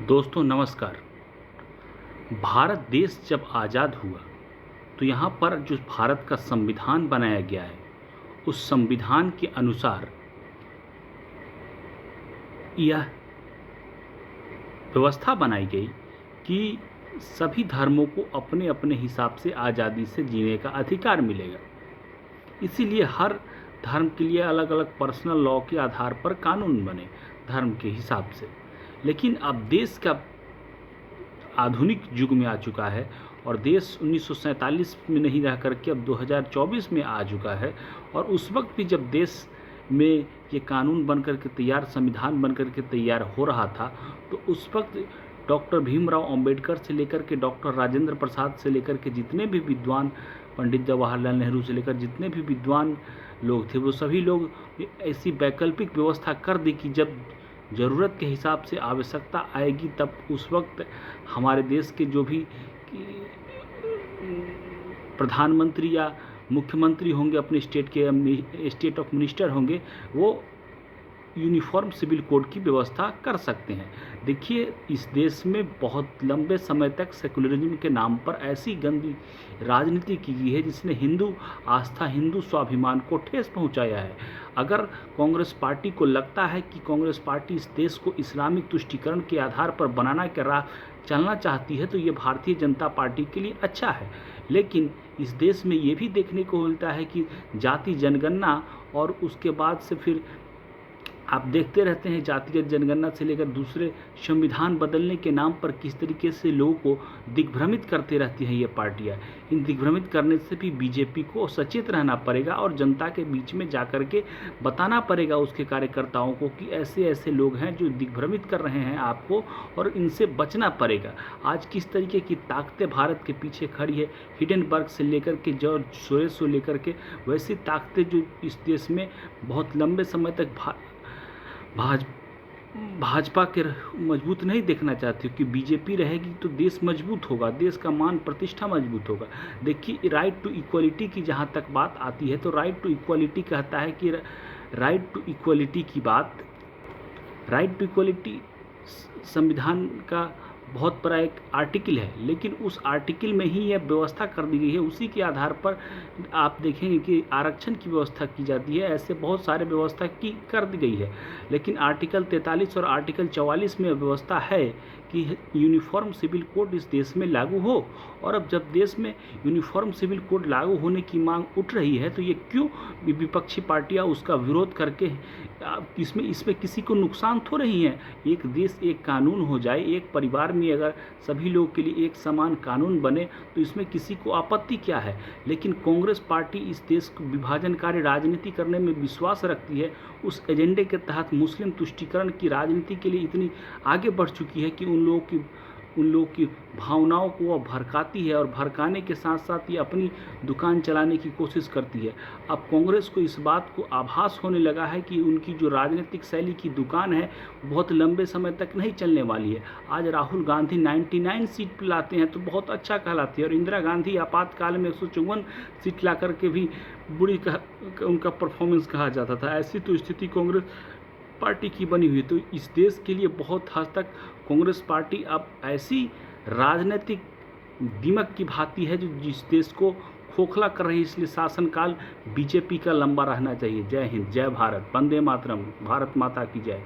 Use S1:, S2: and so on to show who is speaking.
S1: दोस्तों नमस्कार। भारत देश जब आज़ाद हुआ तो यहाँ पर जो भारत का संविधान बनाया गया है उस संविधान के अनुसार यह व्यवस्था बनाई गई कि सभी धर्मों को अपने अपने हिसाब से आज़ादी से जीने का अधिकार मिलेगा। इसीलिए हर धर्म के लिए अलग अलग पर्सनल लॉ के आधार पर कानून बने धर्म के हिसाब से। लेकिन अब देश का आधुनिक युग में आ चुका है और देश 1947 में नहीं रह करके अब 2024 में आ चुका है। और उस वक्त भी जब देश में ये कानून बन करके तैयार, संविधान बन करके तैयार हो रहा था, तो उस वक्त डॉक्टर भीमराव अंबेडकर से लेकर के डॉक्टर राजेंद्र प्रसाद से लेकर के जितने भी विद्वान, पंडित जवाहरलाल नेहरू से लेकर जितने भी विद्वान लोग थे, वो सभी लोग ऐसी वैकल्पिक व्यवस्था कर दी कि जब ज़रूरत के हिसाब से आवश्यकता आएगी तब उस वक्त हमारे देश के जो भी प्रधानमंत्री या मुख्यमंत्री होंगे, अपने स्टेट के स्टेट ऑफ मिनिस्टर होंगे, वो यूनिफॉर्म सिविल कोड की व्यवस्था कर सकते हैं। देखिए, इस देश में बहुत लंबे समय तक सेकुलरिज्म के नाम पर ऐसी गंदी राजनीति की गई है जिसने हिंदू आस्था, हिंदू स्वाभिमान को ठेस पहुंचाया है। अगर कांग्रेस पार्टी को लगता है कि कांग्रेस पार्टी इस देश को इस्लामिक तुष्टीकरण के आधार पर बनाना के राह चलना चाहती है तो ये भारतीय जनता पार्टी के लिए अच्छा है। लेकिन इस देश में ये भी देखने को मिलता है कि जाति जनगणना और उसके बाद से फिर आप देखते रहते हैं जातिगत जनगणना से लेकर दूसरे संविधान बदलने के नाम पर किस तरीके से लोगों को दिग्भ्रमित करते रहती हैं ये पार्टियां। इन दिग्भ्रमित करने से भी बीजेपी को सचेत रहना पड़ेगा और जनता के बीच में जाकर के बताना पड़ेगा उसके कार्यकर्ताओं को कि ऐसे ऐसे लोग हैं जो दिग्भ्रमित कर रहे हैं आपको और इनसे बचना पड़ेगा। आज किस तरीके की ताकतें भारत के पीछे खड़ी है, हिडेनबर्ग से लेकर के जॉर्ज सोरोस से लेकर के वैसी ताकतें जो इस देश में बहुत लंबे समय तक भाजपा के मजबूत नहीं देखना चाहती कि बीजेपी रहेगी तो देश मजबूत होगा, देश का मान प्रतिष्ठा मजबूत होगा। देखिए, राइट टू इक्वलिटी की जहाँ तक बात आती है तो राइट टू इक्वलिटी कहता है कि राइट टू इक्वलिटी संविधान का बहुत बड़ा एक आर्टिकल है, लेकिन उस आर्टिकल में ही यह व्यवस्था कर दी गई है। उसी के आधार पर आप देखेंगे कि आरक्षण की व्यवस्था की जाती है। ऐसे बहुत सारे व्यवस्था की कर दी गई है, लेकिन आर्टिकल 43 और आर्टिकल 44 में व्यवस्था है कि यूनिफॉर्म सिविल कोड इस देश में लागू हो। और अब जब देश में यूनिफॉर्म सिविल कोड लागू होने की मांग उठ रही है तो ये क्यों विपक्षी पार्टियां उसका विरोध करके इसमें किसी को नुकसान तो नहीं है। एक देश एक कानून हो जाए, एक परिवार में अगर सभी लोगों के लिए एक समान कानून बने तो इसमें किसी को आपत्ति क्या है। लेकिन कांग्रेस पार्टी इस देश को विभाजनकारी राजनीति करने में विश्वास रखती है। उस एजेंडे के तहत मुस्लिम तुष्टीकरण की राजनीति के लिए इतनी आगे बढ़ चुकी है कि उन लोगों की भावनाओं को वह भड़काती है और भड़काने के साथ साथ ये अपनी दुकान चलाने की कोशिश करती है। अब कांग्रेस को इस बात को आभास होने लगा है कि उनकी जो राजनीतिक शैली की दुकान है बहुत लंबे समय तक नहीं चलने वाली है। आज राहुल गांधी 99 सीट पर लाते हैं तो बहुत अच्छा कहलाती है, और इंदिरा गांधी आपातकाल में 154 सीट ला करके भी उनका परफॉर्मेंस कहा जाता था। ऐसी तो स्थिति कांग्रेस पार्टी की बनी हुई। तो इस देश के लिए बहुत हद तक कांग्रेस पार्टी अब ऐसी राजनीतिक दीमक की भांति है जो जिस देश को खोखला कर रही है। इसलिए शासनकाल बीजेपी का लंबा रहना चाहिए। जय हिंद, जय भारत, वंदे मातरम, भारत माता की जय।